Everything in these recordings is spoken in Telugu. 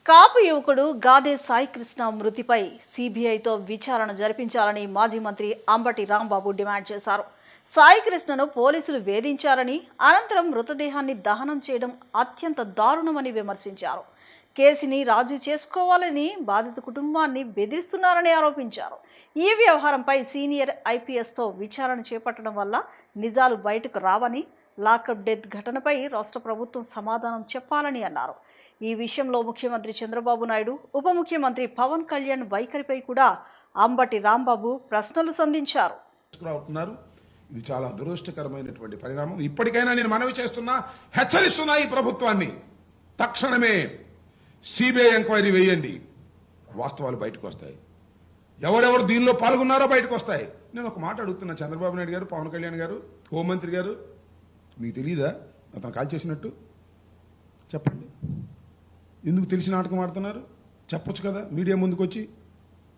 కాపు యువకుడు గాదే సాయికృష్ణ మృతిపై సీబీఐతో విచారణ జరిపించాలని మాజీ మంత్రి అంబటి రాంబాబు డిమాండ్ చేశారు. సాయికృష్ణను పోలీసులు వేధించారని, అనంతరం మృతదేహాన్ని దహనం చేయడం అత్యంత దారుణమని విమర్శించారు. కేసుని రాజీ చేసుకోవాలని బాధిత కుటుంబాన్ని బెదిరిస్తున్నారని ఆరోపించారు. ఈ వ్యవహారంపై సీనియర్ ఐపీఎస్తో విచారణ చేపట్టడం వల్ల నిజాలు బయటకు రావని, లాకప్ డెత్ ఘటనపై రాష్ట్ర ప్రభుత్వం సమాధానం చెప్పాలని అన్నారు. ఈ విషయంలో ముఖ్యమంత్రి చంద్రబాబు నాయుడు, ఉప ముఖ్యమంత్రి పవన్ కళ్యాణ్ వైఖరిపై కూడా అంబటి రాంబాబు ప్రశ్నలు సంధించారు. ఇది చాలా దురదృష్టకరమైనటువంటి పరిణామం. ఇప్పటికైనా నేను మనవి చేస్తున్నా, హెచ్చరిస్తున్నా ఈ ప్రభుత్వాన్ని, తక్షణమే సిబిఐ ఎంక్వైరీ వేయండి. వాస్తవాలు బయటకు వస్తాయి. ఎవరెవరు దీనిలో పాల్గొన్నారో బయటకు వస్తాయి. నేను ఒక మాట అడుగుతున్నా, చంద్రబాబు నాయుడు గారు, పవన్ కళ్యాణ్ గారు, హోంమంత్రి గారు, మీకు తెలియదా అతను కాల్ చేసినట్టు? చెప్పండి. ఎందుకు తెలిసి నాటకం ఆడుతున్నారు? చెప్పొచ్చు కదా, మీడియా ముందుకు వచ్చి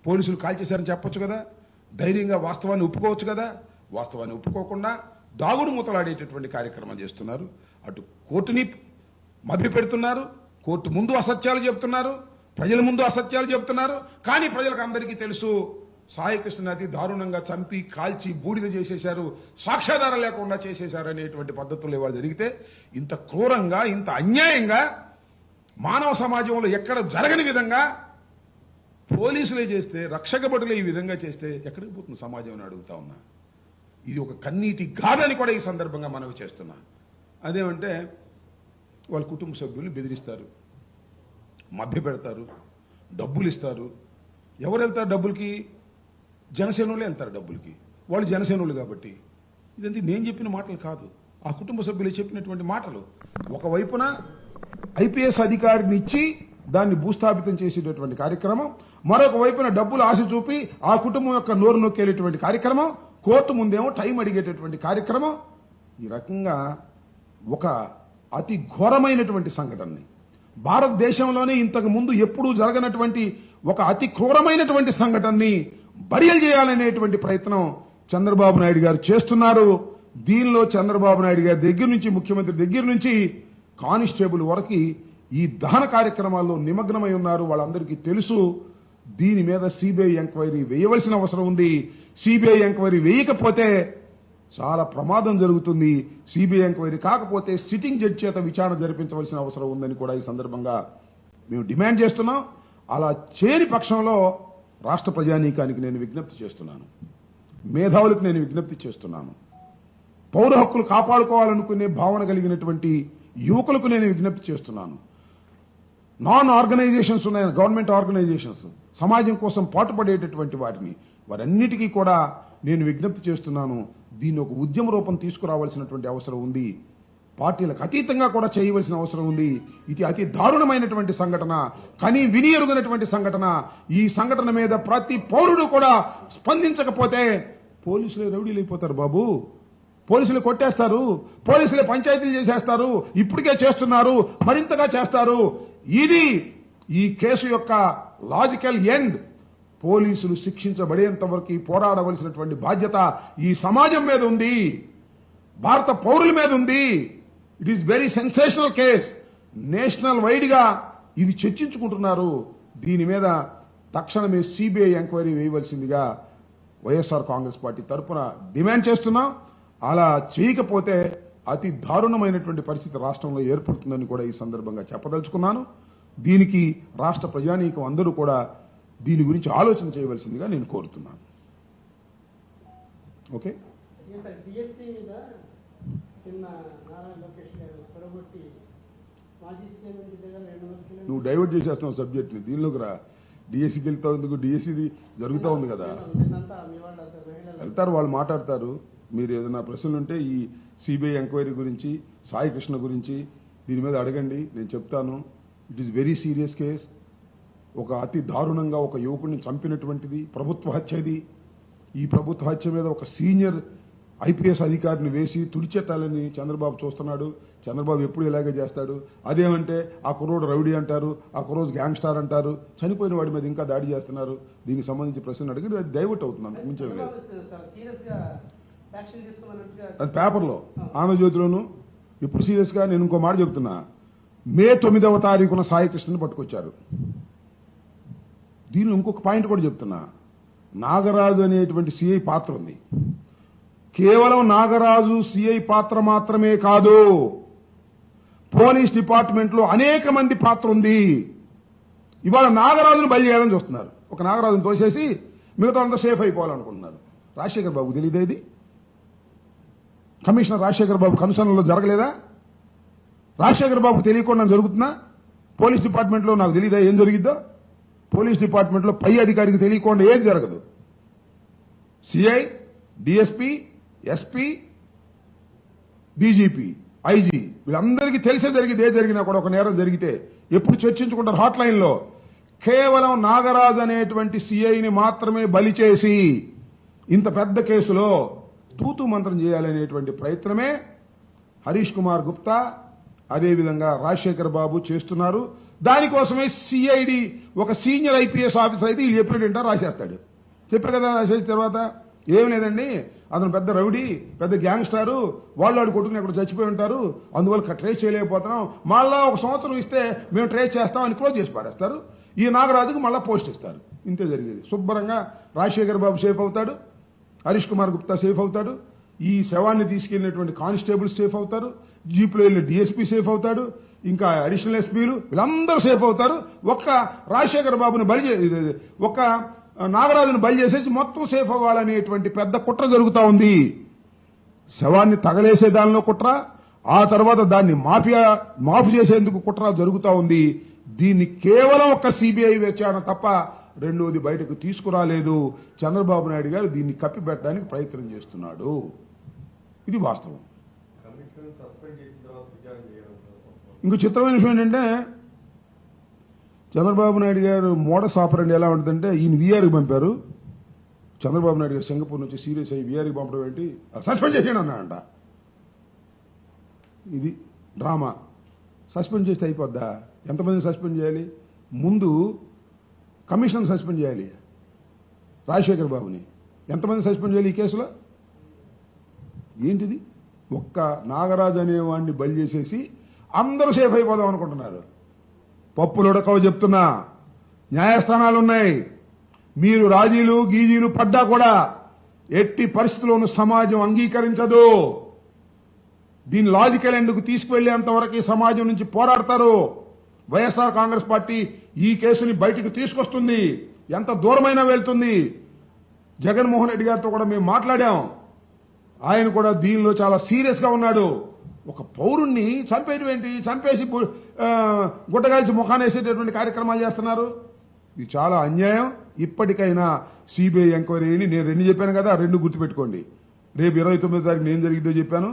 పోలీసులు కాల్ చేశారని చెప్పొచ్చు కదా, ధైర్యంగా వాస్తవాన్ని ఒప్పుకోవచ్చు కదా. వాస్తవాన్ని ఒప్పుకోకుండా దాగుడు మూతలాడేటటువంటి కార్యక్రమం చేస్తున్నారు. అటు కోర్టుని మభ్యపెడుతున్నారు, కోర్టు ముందు అసత్యాలు చెప్తున్నారు, ప్రజల ముందు అసత్యాలు చెప్తున్నారు. కానీ ప్రజలకు అందరికీ తెలుసు, సాయికృష్ణ అతి దారుణంగా చంపి కాల్చి బూడిద చేసేశారు, సాక్ష్యాధారం లేకుండా చేసేశారు అనేటువంటి పద్ధతులు ఇవాళ జరిగితే, ఇంత క్రూరంగా, ఇంత అన్యాయంగా మానవ సమాజంలో ఎక్కడ జరగని విధంగా పోలీసులే చేస్తే, రక్షక భటులే ఈ విధంగా చేస్తే ఎక్కడికి పోతుంది సమాజం అని అడుగుతా ఉన్నా. ఇది ఒక కన్నీటి గాథని కూడా ఈ సందర్భంగా మనవి చేస్తున్నా. అదేమంటే వాళ్ళ కుటుంబ సభ్యుల్ని బెదిరిస్తారు, మభ్యపెడతారు, డబ్బులు ఇస్తారు. ఎవరు వెళ్తారు డబ్బులకి? జనసేనోళ్ళే వెళ్తారు డబ్బులకి. వాళ్ళు జనసేనోళ్ళు కాబట్టి. ఇదంతా నేను చెప్పిన మాటలు కాదు, ఆ కుటుంబ సభ్యులు చెప్పినటువంటి మాటలు. ఒకవైపున ఐపీఎస్ అధికారిని ఇచ్చి దాన్ని భూస్థాపితం చేసేటటువంటి కార్యక్రమం, మరొక వైపున డబ్బులు ఆశ చూపి ఆ కుటుంబం యొక్క నోరు నొక్కేటటువంటి కార్యక్రమం, కోర్టు ముందేమో టైం అడిగేటటువంటి కార్యక్రమం. ఈ రకంగా ఒక అతి ఘోరమైనటువంటి సంఘటనని, భారతదేశంలోనే ఇంతకు ముందు ఎప్పుడూ జరగనటువంటి ఒక అతి క్రూరమైనటువంటి సంఘటనని బరియలు చేయాలనేటువంటి ప్రయత్నం చంద్రబాబు నాయుడు గారు చేస్తున్నారు. దీనిలో చంద్రబాబు నాయుడు గారి దగ్గర నుంచి, ముఖ్యమంత్రి దగ్గర నుంచి కానిస్టేబుల్ వరకు ఈ దహన కార్యక్రమాల్లో నిమగ్నమై ఉన్నారు. వాళ్ళందరికీ తెలుసు. దీని మీద సిబిఐ ఎంక్వైరీ వేయవలసిన అవసరం ఉంది. సిబిఐ ఎంక్వైరీ వేయకపోతే చాలా ప్రమాదం జరుగుతుంది. సిబిఐ ఎంక్వైరీ కాకపోతే సిట్టింగ్ జడ్జి చేత విచారణ జరిపించవలసిన అవసరం ఉందని కూడా ఈ సందర్భంగా మేము డిమాండ్ చేస్తున్నాం. అలా చేయని పక్షంలో రాష్ట్ర ప్రజానీకానికి నేను విజ్ఞప్తి చేస్తున్నాను, మేధావులకు నేను విజ్ఞప్తి చేస్తున్నాను, పౌర హక్కులు కాపాడుకోవాలనుకునే భావన కలిగినటువంటి యువకులకు నేను విజ్ఞప్తి చేస్తున్నాను. నాన్ ఆర్గనైజేషన్స్ ఉన్నాయి, గవర్నమెంట్ ఆర్గనైజేషన్స్, సమాజం కోసం పాటుపడేటటువంటి వారన్నిటికీ కూడా నేను విజ్ఞప్తి చేస్తున్నాను. దీన్ని ఒక ఉద్యమ రూపం తీసుకురావాల్సినటువంటి అవసరం ఉంది. పార్టీలకు అతీతంగా కూడా చేయవలసిన అవసరం ఉంది. ఇది అతి దారుణమైనటువంటి సంఘటన, కానీ వినియోగమైనటువంటి సంఘటన. ఈ సంఘటన మీద ప్రతి పౌరుడు కూడా స్పందించకపోతే పోలీసులే రౌడీలైపోతారు బాబు. పోలీసులు కొట్టేస్తారు, పోలీసులే పంచాయతీలు చేసేస్తారు, ఇప్పటికే చేస్తున్నారు, మరింతగా చేస్తారు. ఇది ఈ కేసు యొక్క లాజికల్ ఎండ్. పోలీసులు శిక్షించబడేంత వరకు పోరాడవలసినటువంటి బాధ్యత ఈ సమాజం మీద ఉంది, భారత పౌరుల మీద ఉంది. It is very sensational case. National wide గా ఇది చర్చించుకుంటున్నారు. దీని మీద తక్షణమే సిబిఐ ఎంక్వైరీ వేయవలసిందిగా వైఎస్ఆర్ కాంగ్రెస్ పార్టీ తరఫున డిమాండ్ చేస్తున్నాం. అలా చేయకపోతే అతి దారుణమైనటువంటి పరిస్థితి రాష్ట్రంలో ఏర్పడుతుందని కూడా ఈ సందర్భంగా చెప్పదలుచుకున్నాను. దీనికి రాష్ట్ర ప్రజానీకం అందరూ కూడా దీని గురించి ఆలోచన చేయవలసిందిగా నేను కోరుతున్నాను. ఓకే, నువ్వు డైవర్ట్ చేసేస్తున్నావు సబ్జెక్ట్ని. దీనిలోకి రా. డిఎస్సికి వెళ్తావు ఎందుకు? డిఎస్సిది జరుగుతూ ఉంది కదా, వెళ్తారు, వాళ్ళు మాట్లాడతారు. మీరు ఏదైనా ప్రశ్నలు ఉంటే ఈ సిబిఐ ఎంక్వైరీ గురించి, సాయికృష్ణ గురించి దీని మీద అడగండి, నేను చెప్తాను. It is very serious case. ఒక అతి దారుణంగా ఒక యువకుడిని చంపినటువంటిది ప్రభుత్వ హత్యది. ఈ ప్రభుత్వ హత్య మీద ఒక సీనియర్ ఐపీఎస్ అధికారిని వేసి తుడిచెట్టాలని చంద్రబాబు చూస్తున్నాడు. చంద్రబాబు ఎప్పుడు ఇలాగే చేస్తాడు. అదేమంటే ఆ కుర్రోడు రౌడీ అంటారు, ఆ కుర్రోడు గ్యాంగ్స్టార్ అంటారు, చనిపోయిన వాడి మీద ఇంకా దాడి చేస్తున్నారు. దీనికి సంబంధించి ప్రశ్న అడిగి అది డైవర్ట్ అవుతున్నాను, మించే లేదు. అది పేపర్లో, ఆంధ్రజ్యోతిలోను. ఇప్పుడు సీరియస్గా నేను ఇంకో మాట చెప్తున్నా, మే 9వ తారీఖున సాయికృష్ణని పట్టుకొచ్చారు. దీనిలో ఇంకొక పాయింట్ కూడా చెప్తున్నా. నాగరాజు అనేటువంటి సిఐ పాత్ర ఉంది. కేవలం నాగరాజు సిఐ పాత్ర మాత్రమే కాదు, పోలీస్ డిపార్ట్మెంట్ లో అనేక మంది పాత్ర ఉంది. ఇవాళ నాగరాజును బయలు చేయాలని చూస్తున్నారు. ఒక నాగరాజును తోసేసి మిగతా అంతా సేఫ్ అయిపోవాలనుకుంటున్నారు. రాజశేఖర్ బాబు తెలియదేది? కమిషనర్ రాజశేఖర్ బాబు కమిషనర్లో జరగలేదా? రాజశేఖర్ బాబు తెలియకుండా జరుగుతున్నా? పోలీస్ డిపార్ట్మెంట్లో నాకు తెలియదా ఏం జరిగిద్దో? పోలీస్ డిపార్ట్మెంట్లో పై అధికారికి తెలియకుండా ఏది జరగదు. CI, DSP, SP, DGP, IG వీళ్ళందరికీ తెలిసే జరిగింది. ఏ జరిగినా కూడా ఒక నేరం జరిగితే ఎప్పుడు చర్చించుకుంటారు హాట్ లైన్ లో. కేవలం నాగరాజు అనేటువంటి సిఐని మాత్రమే బలి చేసి ఇంత పెద్ద కేసులో తూతు మంత్రం చేయాలనేటువంటి ప్రయత్నమే హరీష్ కుమార్ గుప్తా అదేవిధంగా రాజశేఖర్ బాబు చేస్తున్నారు. దానికోసమే సిఐడి ఒక సీనియర్ ఐపీఎస్ ఆఫీసర్ అయితే వీళ్ళు చెప్పినట్టు రాసేస్తాడు. చెప్పారు కదా, రాసేసిన తర్వాత ఏం లేదండి, అతను పెద్ద రౌడీ, పెద్ద గ్యాంగ్స్టారు, వాళ్ళు కొట్టుకుని అక్కడ చచ్చిపోయి ఉంటారు, అందువల్ల ట్రేస్ చేయలేకపోతున్నాం, మళ్ళా ఒక సంవత్సరం ఇస్తే మేము ట్రేస్ చేస్తాం అని క్లోజ్ చేసి పారేస్తారు. ఈ నాగరాజుకు మళ్ళా పోస్ట్ ఇస్తారు. ఇంతే జరిగేది. శుభ్రంగా రాజశేఖర్ బాబు సేఫ్ అవుతాడు, హరీష్ కుమార్ గుప్తా సేఫ్ అవుతాడు, ఈ శవాన్ని తీసుకెళ్లినటువంటి కానిస్టేబుల్స్ సేఫ్ అవుతారు, జీపులో వెళ్ళిన డిఎస్పీ సేఫ్ అవుతాడు, ఇంకా అడిషనల్ ఎస్పీలు వీళ్ళందరూ సేఫ్ అవుతారు. ఒక్క రాజశేఖర్ బాబుని ఒక్క నాగరాజును బలి చేసేసి మొత్తం సేఫ్ అవ్వాలనేటువంటి పెద్ద కుట్ర జరుగుతా ఉంది. శవాన్ని తగలేసే దానిలో కుట్ర, ఆ తర్వాత దాన్ని మాఫీ చేసేందుకు కుట్ర జరుగుతా ఉంది. దీన్ని కేవలం ఒక సిబిఐ విచారణ తప్ప రెండోది బయటకు తీసుకురాలేదు. చంద్రబాబు నాయుడు గారు దీన్ని కప్పిపెట్టడానికి ప్రయత్నం చేస్తున్నాడు. ఇది వాస్తవం. ఇంకో చిత్రమైన విషయం ఏంటంటే, చంద్రబాబు నాయుడు గారు మోడస్ ఆపరండి ఎలా ఉంటుందంటే, ఈయన వీఆర్కి పంపారు. చంద్రబాబు నాయుడు గారు సింగపూర్ నుంచి సీరియస్ అయ్యి వీఆర్కి పంపడం ఏంటి, సస్పెండ్ చేసేయండి అన్నాడంట. ఇది డ్రామా. సస్పెండ్ చేస్తే అయిపోద్దా? ఎంతమందిని సస్పెండ్ చేయాలి? ముందు కమిషన్ సస్పెండ్ చేయాలి. రాజశేఖర్ బాబుని ఎంతమంది సస్పెండ్ చేయాలి ఈ కేసులో? ఏంటిది? ఒక్క నాగరాజు అనేవాడిని బలి చేసేసి అందరూ సేఫ్ అయిపోదాం అనుకుంటున్నారు. పప్పులు ఉడకవు చెప్తున్నా. న్యాయస్థానాలు ఉన్నాయి. మీరు రాజీలు గీజీలు పడ్డా కూడా ఎట్టి పరిస్థితుల్లోనూ సమాజం అంగీకరించదు. దీని లాజికల్ ఎండ్కు తీసుకువెళ్లేంత వరకు సమాజం నుంచి పోరాడతారు. వైఎస్ఆర్ కాంగ్రెస్ పార్టీ ఈ కేసుని బయటికి తీసుకొస్తుంది. ఎంత దూరమైనా వెళ్తుంది. జగన్మోహన్ రెడ్డి గారితో కూడా మేము మాట్లాడాం. ఆయన కూడా దీనిలో చాలా సీరియస్ గా ఉన్నాడు. ఒక పౌరుణ్ణి చంపేయడం ఏంటి? చంపేసి గుట్టగాల్చి ముఖాన్ని వేసేటటువంటి కార్యక్రమాలు చేస్తున్నారు. ఇది చాలా అన్యాయం. ఇప్పటికైనా సిబిఐ ఎంక్వైరీని నేను 2 చెప్పాను కదా, 2 గుర్తుపెట్టుకోండి. రేపు 29వ తారీఖున ఏం జరిగిందో చెప్పాను.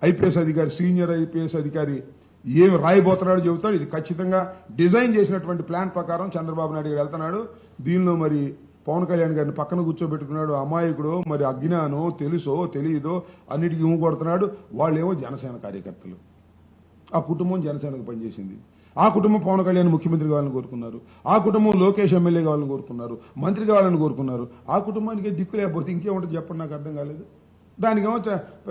ఐపీఎస్ అధికారి, సీనియర్ ఐపీఎస్ అధికారి ఏమి రాయబోతున్నాడో చెబుతాడు. ఇది ఖచ్చితంగా డిజైన్ చేసినటువంటి ప్లాన్ ప్రకారం చంద్రబాబు నాయుడు గారు వెళ్తున్నాడు. దీనిలో మరి పవన్ కళ్యాణ్ గారిని పక్కన కూర్చోబెట్టుకున్నాడు. అమాయకుడు, మరి అజ్ఞానో తెలుసో తెలియదో అన్నిటికీ కొడుతున్నాడు. వాళ్ళేమో జనసేన కార్యకర్తలు. ఆ కుటుంబం జనసేనకు పనిచేసింది. ఆ కుటుంబం పవన్ కళ్యాణ్ ముఖ్యమంత్రి కావాలని కోరుకున్నారు. ఆ కుటుంబం లోకేష్ ఎమ్మెల్యే కావాలని కోరుకున్నారు, మంత్రి కావాలని కోరుకున్నారు. ఆ కుటుంబానికి దిక్కు లేకపోతే ఇంకేముంటుంది చెప్పండి, నాకు అర్థం కాలేదు. దానికేమో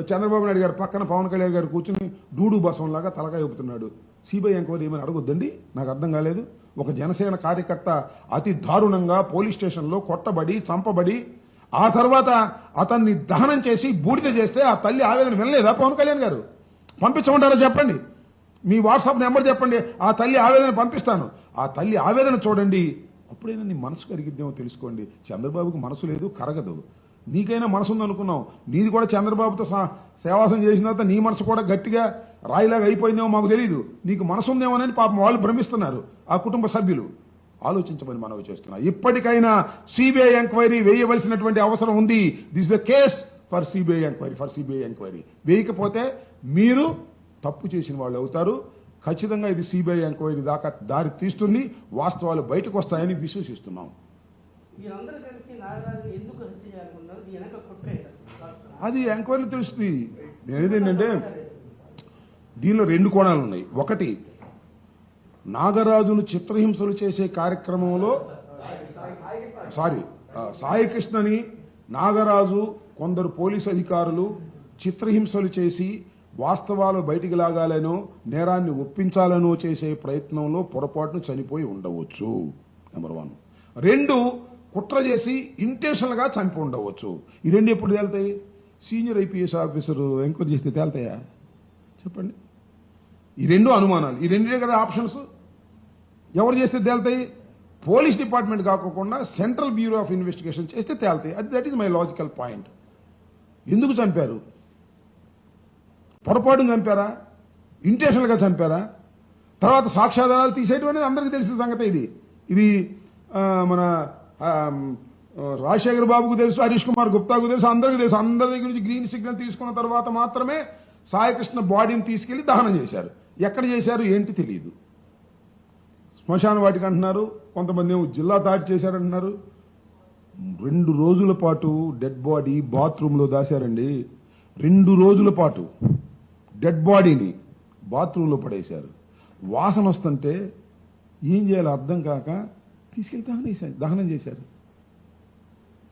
చంద్రబాబు నాయుడు గారు పక్కన పవన్ కళ్యాణ్ గారు కూర్చుని డూడు బసంలాగా తలకాయ ఊపుతున్నాడు. సిబిఐ ఎంక్వైరీ ఏమైనా అడగొద్దండి, నాకు అర్థం కాలేదు. ఒక జనసేన కార్యకర్త అతి దారుణంగా పోలీస్ స్టేషన్లో కొట్టబడి చంపబడి ఆ తర్వాత అతన్ని దహనం చేసి బూడిద చేస్తే ఆ తల్లి ఆవేదన వినలేదా పవన్ కళ్యాణ్ గారు? పంపించమంటారో చెప్పండి, మీ వాట్సాప్ నెంబర్ చెప్పండి, ఆ తల్లి ఆవేదన పంపిస్తాను. ఆ తల్లి ఆవేదన చూడండి, అప్పుడైనా నీ మనసు కరిగిద్దేమో తెలుసుకోండి. చంద్రబాబుకు మనసు లేదు, కరగదు. నీకైనా మనసు ఉందనుకున్నావు, నీది కూడా చంద్రబాబుతో సేవాసం చేసిన తర్వాత నీ మనసు కూడా గట్టిగా రాయిలాగా అయిపోయిందేమో మాకు తెలియదు. నీకు మనసు ఉందేమోనని పాపం వాళ్ళు భ్రమిస్తున్నారు. ఆ కుటుంబ సభ్యులు ఆలోచించమని మనవి చేస్తున్నా. ఇప్పటికైనా సిబిఐ ఎంక్వైరీ వేయవలసినటువంటి అవసరం ఉంది. This the case for CBI enquiry. వేయకపోతే మీరు తప్పు చేసిన వాళ్ళు అవుతారు. ఖచ్చితంగా ఇది సిబిఐ ఎంక్వైరీ దాకా దారి తీస్తుంది. వాస్తవాలు బయటకు వస్తాయని విశ్వసిస్తున్నాం. అది ఎంక్వైరీలో తెలుస్తుంది. నేనేదేంటంటే దీనిలో 2 కోణాలు ఉన్నాయి. ఒకటి, నాగరాజును చిత్రహింసలు చేసే కార్యక్రమంలో సాయికృష్ణని నాగరాజు కొందరు పోలీసు అధికారులు చిత్రహింసలు చేసి వాస్తవాలు బయటికి లాగాలనో నేరాన్ని ఒప్పించాలనో చేసే ప్రయత్నంలో పొరపాటును చనిపోయి ఉండవచ్చు. నెంబర్ 1. 2, కుట్ర చేసి ఇంటెన్షనల్గా చంపి ఉండవచ్చు. ఈ రెండు ఎప్పుడు తేలుతాయి? సీనియర్ ఐపీఎస్ ఆఫీసర్ ఎంక్వైరీ చేస్తే తేలుతాయా? చెప్పండి. ఈ రెండు అనుమానాలు, ఈ రెండే కదా ఆప్షన్స్. ఎవరు చేస్తే తేలుతాయి? పోలీస్ డిపార్ట్మెంట్ కాకుండా సెంట్రల్ బ్యూరో ఆఫ్ ఇన్వెస్టిగేషన్ చేస్తే తేలుతాయి. That is my logical point. ఎందుకు చంపారు? పొరపాటును చంపారా? ఇంటెన్షనల్గా చంపారా? తర్వాత సాక్ష్యాధారాలు తీసేయడం అనేది అందరికీ తెలిసిన సంగతి. ఇది మన రాజశేఖర్ బాబుకు తెలుసు, హరీష్ కుమార్ గుప్తాకు తెలుసు, అందరికీ తెలుసు. అందరి దగ్గర నుంచి గ్రీన్ సిగ్నల్ తీసుకున్న తర్వాత మాత్రమే సాయికృష్ణ బాడీని తీసుకెళ్లి దహనం చేశారు. ఎక్కడ చేశారు ఏంటి తెలియదు. శ్మశాన వాటికి అంటున్నారు, కొంతమంది ఏమో జిల్లా దాటి చేశారంటున్నారు. 2 రోజుల పాటు డెడ్ బాడీ బాత్రూంలో దాశారండి. 2 రోజుల పాటు డెడ్ బాడీని బాత్రూంలో పడేశారు. వాసన వస్తుంటే ఏం చేయాలో అర్థం కాక తీసుకెళ్లి దహనం చేశారు.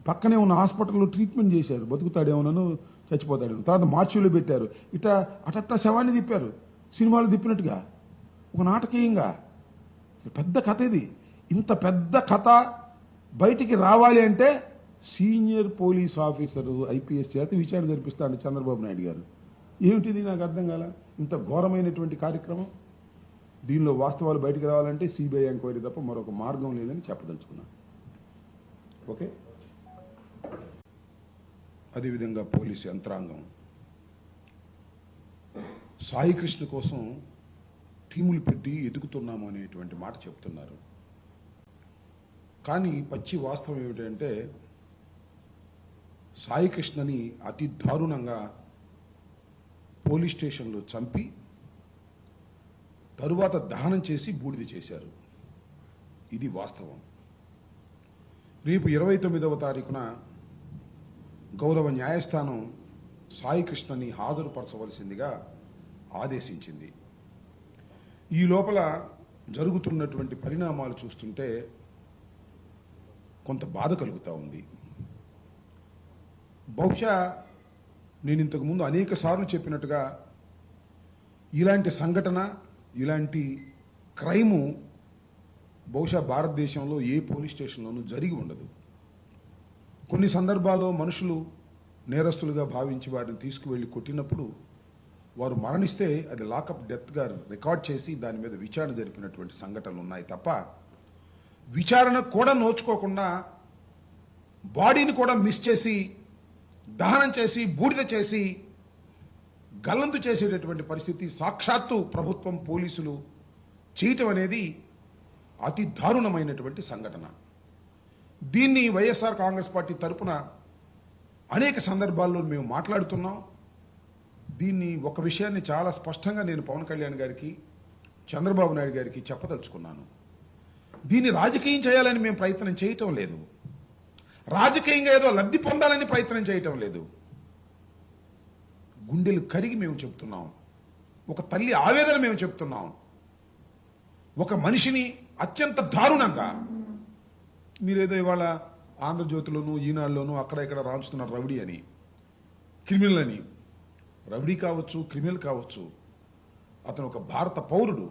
పక్కనే ఉన్న హాస్పిటల్లో ట్రీట్మెంట్ చేశారు. బతుకుతాడేమోనను చచ్చిపోతాడేమో. తర్వాత మార్చిలో పెట్టారు. అటట్టా శవాన్ని తిప్పారు, సినిమాలు తిప్పినట్టుగా, ఒక నాటకీయంగా. పెద్ద కథ ఇది. ఇంత పెద్ద కథ బయటికి రావాలి అంటే సీనియర్ పోలీస్ ఆఫీసర్ ఐపీఎస్ చేత విచారణ జరిపిస్తాడు చంద్రబాబు నాయుడు గారు. ఏమిటిది? నాకు అర్థం కాల. ఇంత ఘోరమైనటువంటి కార్యక్రమం. దీనిలో వాస్తవాలు బయటికి రావాలంటే సిబిఐ ఎంక్వైరీ తప్ప మరొక మార్గం లేదని చెప్పదలుచుకున్నాను. ఓకే. అదేవిధంగా పోలీసు యంత్రాంగం సాయికృష్ణ కోసం టీములు పెట్టి ఎదుగుతున్నాము అనేటువంటి మాట చెప్తున్నారు. కానీ పచ్చి వాస్తవం ఏమిటంటే సాయికృష్ణని అతి దారుణంగా పోలీస్ స్టేషన్లో చంపి తరువాత దహనం చేసి బూడిద చేశారు. ఇది వాస్తవం. రేపు 29వ తారీఖున గౌరవ న్యాయస్థానం సాయికృష్ణని హాజరుపరచవలసిందిగా ఆదేశించింది. ఈ లోపల జరుగుతున్నటువంటి పరిణామాలు చూస్తుంటే కొంత బాధ కలుగుతూ ఉంది. బహుశా నేను ఇంతకుముందు అనేక సార్లు చెప్పినట్టుగా ఇలాంటి సంఘటన, ఇలాంటి క్రైము బహుశా భారతదేశంలో ఏ పోలీస్ స్టేషన్లోనూ జరిగి ఉండదు. కొన్ని సందర్భాల్లో మనుషులు నేరస్తులుగా భావించి వారిని తీసుకువెళ్ళి కొట్టినప్పుడు వారు మరణిస్తే అది లాకప్ డెత్గా రికార్డ్ చేసి దాని మీద విచారణ జరిపినటువంటి సంఘటనలు ఉన్నాయి తప్ప విచారణ కూడా నోచుకోకుండా బాడీని కూడా మిస్ చేసి దహనం చేసి బూడిద చేసి గల్లంతు చేసేటటువంటి పరిస్థితి సాక్షాత్తు ప్రభుత్వం, పోలీసులు చేయటం అనేది అతి దారుణమైనటువంటి సంఘటన. దీన్ని వైఎస్ఆర్ కాంగ్రెస్ పార్టీ తరపున అనేక సందర్భాల్లో మేము మాట్లాడుతున్నాం. దీన్ని ఒక విషయాన్ని చాలా స్పష్టంగా నేను పవన్ కళ్యాణ్ గారికి, చంద్రబాబు నాయుడు గారికి చెప్పదలుచుకున్నాను. దీన్ని రాజకీయం చేయాలని మేము ప్రయత్నం చేయటం లేదు. రాజకీయంగా ఏదో లబ్ధి పొందాలని ప్రయత్నం చేయటం లేదు. గుండెలు కరిగి మేము చెప్తున్నాం. ఒక తల్లి ఆవేదన మేము చెప్తున్నాం. ఒక మనిషిని అత్యంత దారుణంగా మీరేదో ఇవాళ ఆంధ్రజ్యోతిలోను, ఈనాడులోను అక్కడ ఇక్కడ రాంచుతున్నారు రౌడీ అని, క్రిమినల్ అని. రౌడీ కావచ్చు, క్రిమినల్ కావచ్చు, అతను ఒక భారత పౌరుడు,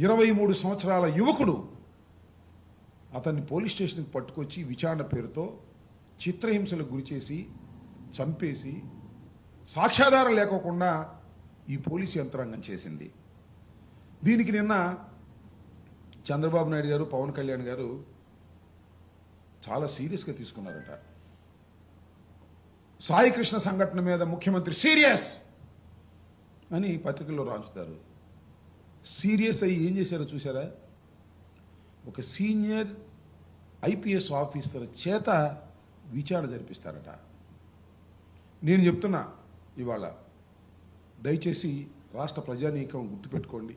23 సంవత్సరాల యువకుడు. అతన్ని పోలీస్ స్టేషన్కి పట్టుకొచ్చి విచారణ పేరుతో చిత్రహింసలకు గురిచేసి చంపేసి సాక్ష్యాధారం లేకోకుండా ఈ పోలీసు యంత్రాంగం చేసింది. దీనికి నిన్న చంద్రబాబు నాయుడు గారు, పవన్ కళ్యాణ్ గారు చాలా సీరియస్గా తీసుకున్నారట. సాయికృష్ణ సంఘటన మీద ముఖ్యమంత్రి సీరియస్ అని పత్రికల్లో రాంచుతారు. సీరియస్ అయ్యి ఏం చేశారో చూసారా? ఒక సీనియర్ ఐపీఎస్ ఆఫీసర్ చేత విచారణ జరిపిస్తారట. నేను చెప్తున్నా ఇవాళ, దయచేసి రాష్ట్ర ప్రజానీకం గుర్తుపెట్టుకోండి,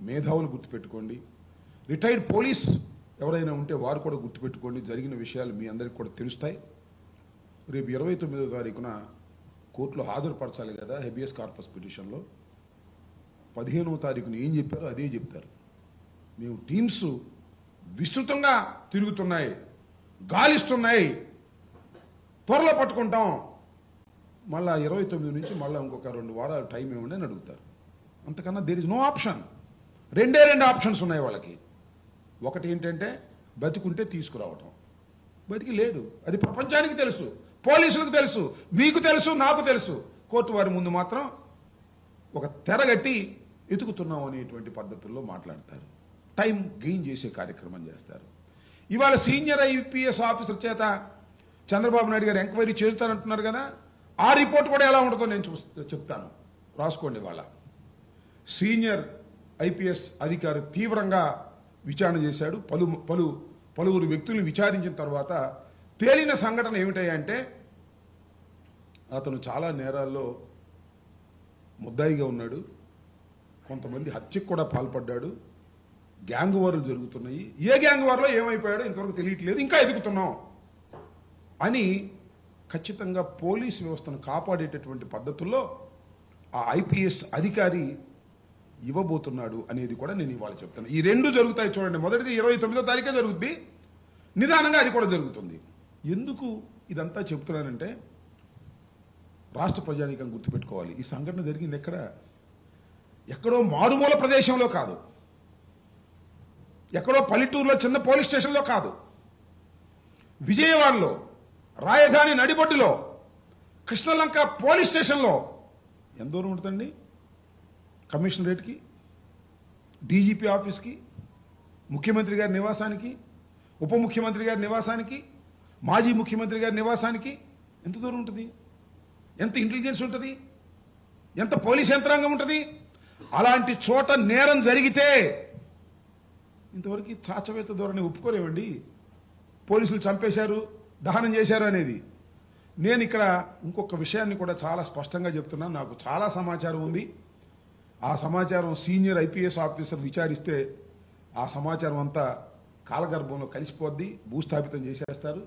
మేధావులు గుర్తుపెట్టుకోండి, రిటైర్డ్ పోలీస్ ఎవరైనా ఉంటే వారు కూడా గుర్తుపెట్టుకోండి. జరిగిన విషయాలు మీ అందరికీ కూడా తెలుస్తాయి. రేపు 29వ తారీఖున కోర్టులో హాజరుపరచాలి కదా హెబియస్ కార్పస్ పిటిషన్లో. 15వ తారీఖున ఏం చెప్పారో అదే చెప్తారు. మేము టీమ్స్ విస్తృతంగా తిరుగుతున్నాయి, గాలిస్తున్నాయి, త్వరలో పట్టుకుంటాం మళ్ళా 29 నుంచి మళ్ళీ ఇంకొక 2 వారాలు టైం ఇవ్వండి అని అడుగుతారు. అంతకన్నా దేర్ ఇస్ నో ఆప్షన్. రెండే ఆప్షన్స్ ఉన్నాయి వాళ్ళకి. ఒకటి ఏంటంటే బతికుంటే తీసుకురావటం. బతికి లేడు, అది ప్రపంచానికి తెలుసు, పోలీసులకు తెలుసు, మీకు తెలుసు, నాకు తెలుసు. కోర్టు వారి ముందు మాత్రం ఒక తెరగట్టి ఎతుకుతున్నాం అనేటువంటి పద్ధతుల్లో మాట్లాడతారు. టైం గెయిన్ చేసే కార్యక్రమం చేస్తారు. ఇవాళ సీనియర్ ఐపీఎస్ ఆఫీసర్ చేత చంద్రబాబు నాయుడు గారు ఎంక్వైరీ చేస్తారంటున్నారు కదా, ఆ రిపోర్ట్ కూడా ఎలా ఉంటుందో నేను చెప్తాను, రాసుకోండి. వాళ్ళ సీనియర్ ఐపీఎస్ అధికారి తీవ్రంగా విచారణ చేశాడు. పలువురు వ్యక్తులను విచారించిన తర్వాత తేలిన సంఘటన ఏమిటంటే అతను చాలా నేరాల్లో ముద్దాయిగా ఉన్నాడు, కొంతమంది హత్యకు కూడా పాల్పడ్డాడు, గ్యాంగ్ వార్లు జరుగుతున్నాయి, ఏ గ్యాంగ్ వార్లో ఏమైపోయాడో ఇంతవరకు తెలియట్లేదు, ఇంకా ఎదుగుతున్నాం అని ఖచ్చితంగా పోలీసు వ్యవస్థను కాపాడేటటువంటి పద్ధతుల్లో ఆ ఐపీఎస్ అధికారి ఇవ్వబోతున్నాడు అనేది కూడా నేను ఇవాళ చెప్తాను. ఈ రెండు జరుగుతాయి చూడండి. మొదటిది 29వ తారీఖే జరుగుద్ది, నిదానంగా అది కూడా జరుగుతుంది. ఎందుకు ఇదంతా చెప్తున్నానంటే రాష్ట్ర ప్రజానీకం గుర్తుపెట్టుకోవాలి, ఈ సంఘటన జరిగింది ఎక్కడో మారుమూల ప్రదేశంలో కాదు, ఎక్కడో పల్లెటూరులో చిన్న పోలీస్ స్టేషన్లో కాదు, విజయవాడలో రాజధాని నడిబొడ్డులో కృష్ణలంక పోలీస్ స్టేషన్లో. ఎంత దూరం ఉంటుందండి కమిషనరేట్కి, డీజీపీ ఆఫీస్కి, ముఖ్యమంత్రి గారి నివాసానికి, ఉప ముఖ్యమంత్రి గారి నివాసానికి, మాజీ ముఖ్యమంత్రి గారి నివాసానికి ఎంత దూరం ఉంటుంది? ఎంత ఇంటెలిజెన్స్ ఉంటుంది? ఎంత పోలీస్ యంత్రాంగం ఉంటుంది? అలాంటి చోట నేరం జరిగితే ఇంతవరకు చాచవేత ధోరణి ఒప్పుకోలేవండి. పోలీసులు చంపేశారు, దహనం చేశారు అనేది. నేను ఇక్కడ ఇంకొక విషయాన్ని కూడా చాలా స్పష్టంగా చెప్తున్నాను. నాకు చాలా సమాచారం ఉంది. ఆ సమాచారం సీనియర్ ఐపీఎస్ ఆఫీసర్ విచారిస్తే ఆ సమాచారం అంతా కాలగర్భంలో కలిసిపోద్ది, భూస్థాపితం చేసేస్తారు.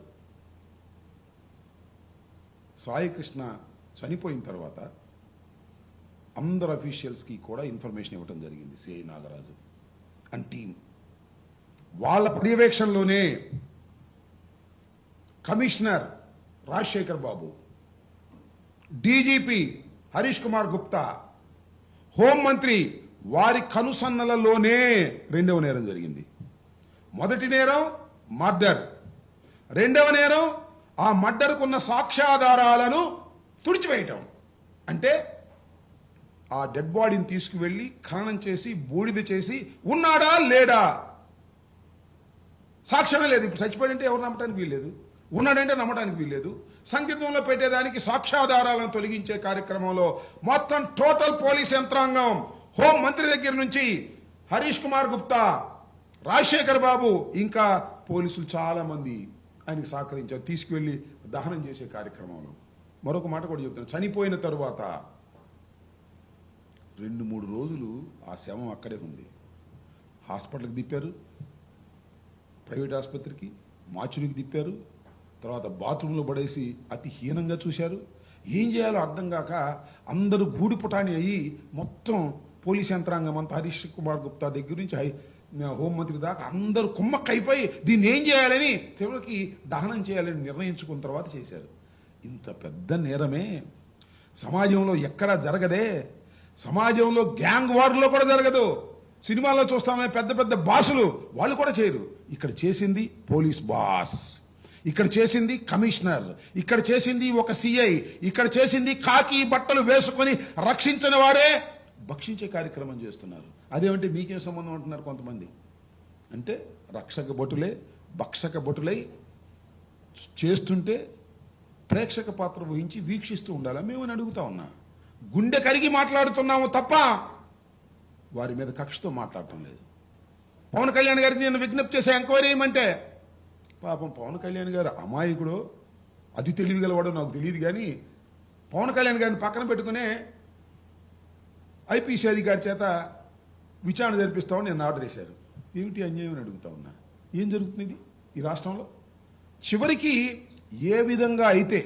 సాయి కృష్ణ చనిపోయిన తర్వాత అందరు అఫీషియల్స్కి కూడా ఇన్ఫర్మేషన్ ఇవ్వడం జరిగింది. సిఐ నాగరాజు అండ్ టీం వాళ్ళ పర్యవేక్షణలోనే కమిషనర్ రాజశేఖర్ బాబు, డీజీపీ హరీష్ కుమార్ గుప్తా, హోంమంత్రి వారి కనుసన్నలలోనే రెండవ నేరం జరిగింది. మొదటి నేరం మర్డర్, రెండవ నేరం ఆ మర్డర్కున్న సాక్ష్యాధారాలను తుడిచివేయటం. అంటే ఆ డెడ్ బాడీని తీసుకువెళ్లి ఖననం చేసి బూడిద చేసి ఉన్నాడా లేడా సాక్ష్యమే లేదు. ఇప్పుడు చచ్చిపోయింటే ఎవరు నమ్మటానికి వీల్లేదు, ఉన్నాడంటే నమ్మటానికి వీల్లేదు. సంకేతంలో పెట్టేదానికి సాక్ష్యాధారాలను తొలగించే కార్యక్రమంలో మొత్తం టోటల్ పోలీస్ యంత్రాంగం, హోం మంత్రి దగ్గర నుంచి హరీష్ కుమార్ గుప్తా, రాజశేఖర్ బాబు, ఇంకా పోలీసులు చాలా మంది ఆయనకు సహకరించారు. తీసుకువెళ్లి దహనం చేసే కార్యక్రమంలో మరొక మాట కూడా చెప్తాను. చనిపోయిన తరువాత 2-3 రోజులు ఆ శవం అక్కడే ఉంది. హాస్పిటల్కి తిప్పారు, ప్రైవేట్ ఆసుపత్రికి, మార్చురికి తిప్పారు, తర్వాత బాత్రూంలో పడేసి అతి హీనంగా చూశారు. ఏం చేయాలో అర్థం కాక అందరూ గూడిపుటాని అయ్యి మొత్తం పోలీస్ యంత్రాంగం అంతా హరీష్ కుమార్ గుప్తా దగ్గర నుంచి హోంమంత్రి దాకా అందరూ కుమ్మక్కైపోయి దీన్ని ఏం చేయాలని చివరికి దహనం చేయాలని నిర్ణయించుకున్న తర్వాత చేశారు. ఇంత పెద్ద నేరమే సమాజంలో ఎక్కడా జరగదే. సమాజంలో గ్యాంగ్ వార్లో కూడా జరగదు. సినిమాల్లో చూస్తామే పెద్ద పెద్ద బాసులు, వాళ్ళు కూడా చేయరు. ఇక్కడ చేసింది పోలీస్ బాస్, ఇక్కడ చేసింది కమిషనర్, ఇక్కడ చేసింది ఒక సిఐ, ఇక్కడ చేసింది కాకి బట్టలు వేసుకొని రక్షించిన వారే భక్షించే కార్యక్రమం చేస్తున్నారు. అదేమంటే మీకేం సంబంధం అంటున్నారు కొంతమంది. అంటే రక్షక భటులే భక్షక భటులై చేస్తుంటే ప్రేక్షక పాత్ర వహించి వీక్షిస్తూ ఉండాలా మేమని అడుగుతా ఉన్నా. గుండె కరిగి మాట్లాడుతున్నాము తప్ప వారి మీద కక్షతో మాట్లాడటం లేదు. పవన్ కళ్యాణ్ గారికి నేను విజ్ఞప్తి చేసే ఎంక్వైరీ ఏమంటే, పాపం పవన్ కళ్యాణ్ గారు అమాయకుడు, అతి తెలివిగలవాడో నాకు తెలియదు, కానీ పవన్ కళ్యాణ్ గారిని పక్కన పెట్టుకునే ఐపీసీ అధికారి చేత విచారణ జరిపిస్తామని నేను ఆర్డర్ చేశారు. ఏమిటి అన్యాయం అని అడుగుతా ఉన్నా. ఏం జరుగుతుంది ఈ రాష్ట్రంలో? చివరికి ఏ విధంగా అయితే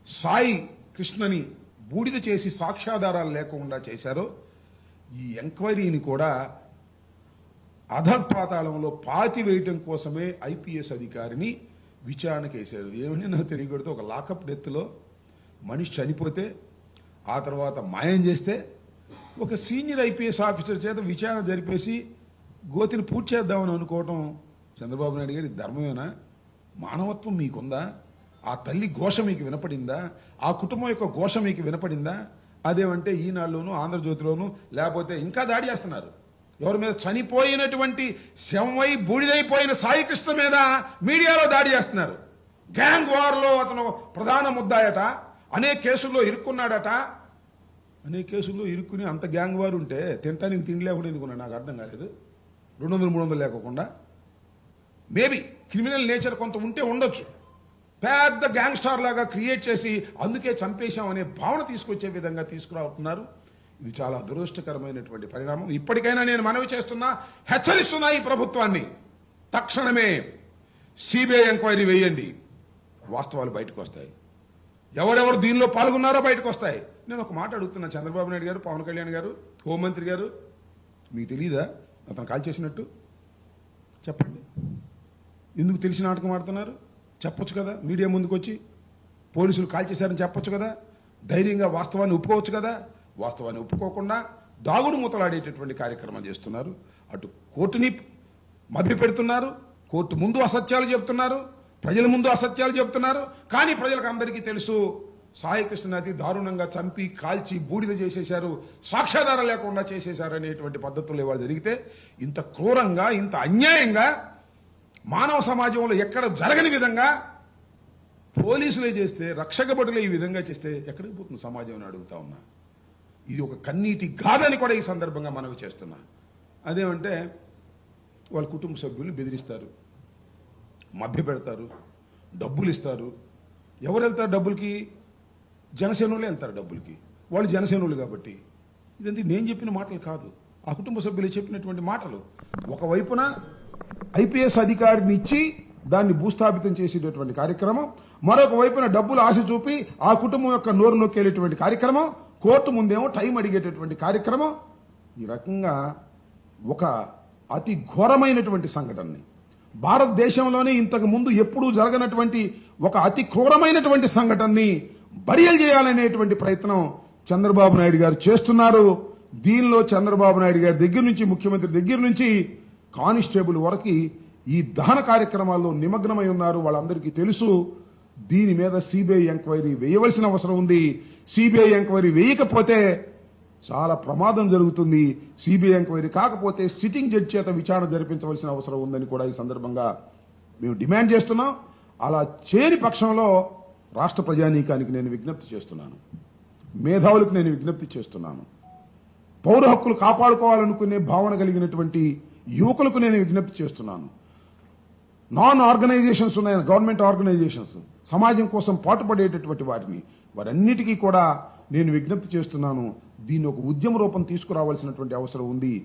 సాయి కృష్ణని బూడిద చేసి సాక్ష్యాధారాలు లేకుండా చేశారో ఈ ఎంక్వైరీని కూడా అధపాతాళంలో పాతివేయటం కోసమే ఐపీఎస్ అధికారిని విచారణకు వేశారు. ఏమని నాకు తెలియకూడదు. ఒక లాకప్ డెత్లో మనిషి చనిపోతే ఆ తర్వాత మాయం చేస్తే ఒక సీనియర్ ఐపీఎస్ ఆఫీసర్ చేత విచారణ జరిపేసి గోతిని పూర్తి చేద్దామని అనుకోవటం చంద్రబాబు నాయుడు గారి ధర్మమేనా? మానవత్వం మీకుందా? ఆ తల్లి ఘోష మీకు వినపడిందా? ఆ కుటుంబం యొక్క ఘోష మీకు వినపడిందా? అదేమంటే ఈనాడులోనూ ఆంధ్రజ్యోతిలోనూ లేకపోతే ఇంకా దాడి చేస్తున్నారు. ఎవరి మీద? చనిపోయినటువంటి శవమై బూడిదైపోయిన సాయికృష్ణ మీద మీడియాలో దాడి చేస్తున్నారు. గ్యాంగ్ వార్లో అతను ప్రధాన ముద్దాయట, అనేక కేసుల్లో ఇరుక్కున్నాడట. అనేక కేసుల్లో ఇరుక్కుని అంత గ్యాంగ్ వారు ఉంటే తినటానికి తిండి లేకుండా ఎందుకున్నా నాకు అర్థం కాలేదు. 200-300 లేకోకుండా మేబీ క్రిమినల్ నేచర్ కొంత ఉంటే ఉండొచ్చు. పెద్ద గ్యాంగ్ స్టార్ లాగా క్రియేట్ చేసి అందుకే చంపేశాం అనే భావన తీసుకొచ్చే విధంగా తీసుకురావుతున్నారు. ఇది చాలా దురదృష్టకరమైనటువంటి పరిణామం. ఇప్పటికైనా నేను మనవి చేస్తున్నా, హెచ్చరిస్తున్నా ఈ ప్రభుత్వాన్ని, తక్షణమే సిబిఐ ఎంక్వైరీ వేయండి. వాస్తవాలు బయటకు వస్తాయి. ఎవరెవరు దీనిలో పాల్గొన్నారో బయటకు వస్తాయి. నేను ఒక మాట అడుగుతున్నా, చంద్రబాబు నాయుడు గారు, పవన్ కళ్యాణ్ గారు, హోంమంత్రి గారు, మీకు తెలియదా అతను కాల్ చేసినట్టు? చెప్పండి. ఎందుకు తెలిసి నాటకం ఆడుతున్నారు? చెప్పొచ్చు కదా, మీడియా ముందుకు వచ్చి పోలీసులు కాల్ చేశారని చెప్పొచ్చు కదా, ధైర్యంగా వాస్తవాన్ని ఒప్పుకోవచ్చు కదా. వాస్తవాన్ని ఒప్పుకోకుండా దాగుడు మూతలాడేటటువంటి కార్యక్రమం చేస్తున్నారు. అటు కోర్టుని మభ్యపెడుతున్నారు, కోర్టు ముందు అసత్యాలు చెప్తున్నారు, ప్రజల ముందు అసత్యాలు చెప్తున్నారు. కానీ ప్రజలకు అందరికీ తెలుసు, సాయికృష్ణ అతి దారుణంగా చంపి కాల్చి బూడిద చేసేశారు, సాక్ష్యాధారం లేకుండా చేసేశారు అనేటువంటి పద్ధతులు ఇవాళ జరిగితే, ఇంత క్రూరంగా, ఇంత అన్యాయంగా మానవ సమాజంలో ఎక్కడ జరగని విధంగా పోలీసులే చేస్తే, రక్షక భటులే ఈ విధంగా చేస్తే ఎక్కడికి పోతుంది సమాజం అని అడుగుతా ఉన్నా. ఇది ఒక కన్నీటి గాథని కూడా ఈ సందర్భంగా మనవి చేస్తున్నా. అదేమంటే వాళ్ళ కుటుంబ సభ్యులు బెదిరిస్తారు, మభ్యపెడతారు, డబ్బులు ఇస్తారు. ఎవరు వెళ్తారు డబ్బులకి? జనసేనోళ్ళే వెళ్తారు డబ్బులకి. వాళ్ళు జనసేనోళ్ళు కాబట్టి. ఇదంతా నేను చెప్పిన మాటలు కాదు, ఆ కుటుంబ సభ్యులు చెప్పినటువంటి మాటలు. ఒకవైపున ఐపీఎస్ అధికారిని ఇచ్చి దాన్ని భూస్థాపితం చేసేటటువంటి కార్యక్రమం, మరొక వైపున డబ్బులు ఆశ చూపి ఆ కుటుంబం యొక్క నోరు నొక్కేటటువంటి కార్యక్రమం, కోర్టు ముందేమో టైం అడిగేటటువంటి కార్యక్రమం. ఈ రకంగా ఒక అతి ఘోరమైనటువంటి సంఘటనని, భారతదేశంలోనే ఇంతకు ముందు ఎప్పుడూ జరగనటువంటి ఒక అతి క్రూరమైనటువంటి సంఘటనని బరియలు చేయాలనేటువంటి ప్రయత్నం చంద్రబాబు నాయుడు గారు చేస్తున్నారు. దీనిలో చంద్రబాబు నాయుడు గారి దగ్గర నుంచి, ముఖ్యమంత్రి దగ్గర నుంచి కానిస్టేబుల్ వరకు ఈ దహన కార్యక్రమాల్లో నిమగ్నమై ఉన్నారు. వాళ్ళందరికీ తెలుసు. దీని మీద సిబిఐ ఎంక్వైరీ వేయవలసిన అవసరం ఉంది. సిబిఐ ఎంక్వైరీ వేయకపోతే చాలా ప్రమాదం జరుగుతుంది. సిబిఐ ఎంక్వైరీ కాకపోతే సిట్టింగ్ జడ్జి చేత విచారణ జరిపించవలసిన అవసరం ఉందని కూడా ఈ సందర్భంగా మేము డిమాండ్ చేస్తున్నాం. అలా చేయని పక్షంలో రాష్ట్ర ప్రజానీకానికి నేను విజ్ఞప్తి చేస్తున్నాను, మేధావులకు నేను విజ్ఞప్తి చేస్తున్నాను, పౌర హక్కులు కాపాడుకోవాలనుకునే భావన కలిగినటువంటి యువకులకు నేను విజ్ఞప్తి చేస్తున్నాను. నాన్ ఆర్గనైజేషన్స్ ఉన్నాయి, గవర్నమెంట్ ఆర్గనైజేషన్స్, సమాజం కోసం పాటుపడేటటువంటి వారన్నిటికీ కూడా నేను విజ్ఞప్తి చేస్తున్నాను. దీన్ని ఒక ఉద్యమ రూపం తీసుకురావాల్సినటువంటి అవసరం ఉంది.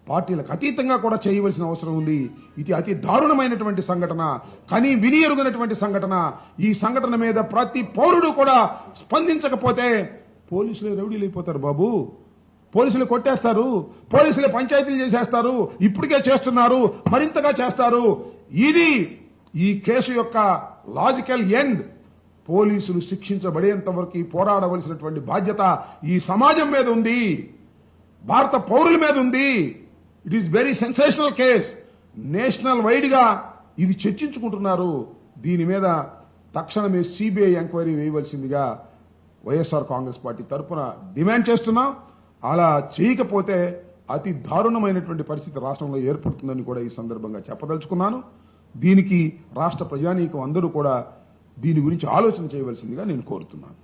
పార్టీలకు అతీతంగా కూడా చేయవలసిన అవసరం ఉంది. ఇది అతి దారుణమైనటువంటి సంఘటన, కానీ విని ఎరుగనటువంటి సంఘటన. ఈ సంఘటన మీద ప్రతి పౌరుడు కూడా స్పందించకపోతే పోలీసులే రౌడీలు అయిపోతారు బాబు. పోలీసులు కొట్టేస్తారు, పోలీసులే పంచాయతీలు చేసేస్తారు, ఇప్పటికే చేస్తున్నారు, మరింతగా చేస్తారు. ఇది ఈ కేసు యొక్క లాజికల్ ఎండ్. పోలీసులు శిక్షించబడేంత వరకు పోరాడవలసినటువంటి బాధ్యత ఈ సమాజం మీద ఉంది, భారత పౌరుల మీద ఉంది. It is very sensational case. National wide గా ఇది చర్చించుకుంటున్నారు. దీని మీద తక్షణమే సిబిఐ ఎంక్వైరీ వేయవలసిందిగా వైఎస్ఆర్ కాంగ్రెస్ పార్టీ తరఫున డిమాండ్ చేస్తున్నాం. అలా చేయకపోతే అతి దారుణమైనటువంటి పరిస్థితి రాష్ట్రంలో ఏర్పడుతుందని కూడా ఈ సందర్భంగా చెప్పదలుచుకున్నాను. దీనికి రాష్ట్ర ప్రజానీకం అందరూ కూడా దీని గురించి ఆలోచన చేయవలసిందిగా నేను కోరుతున్నాను.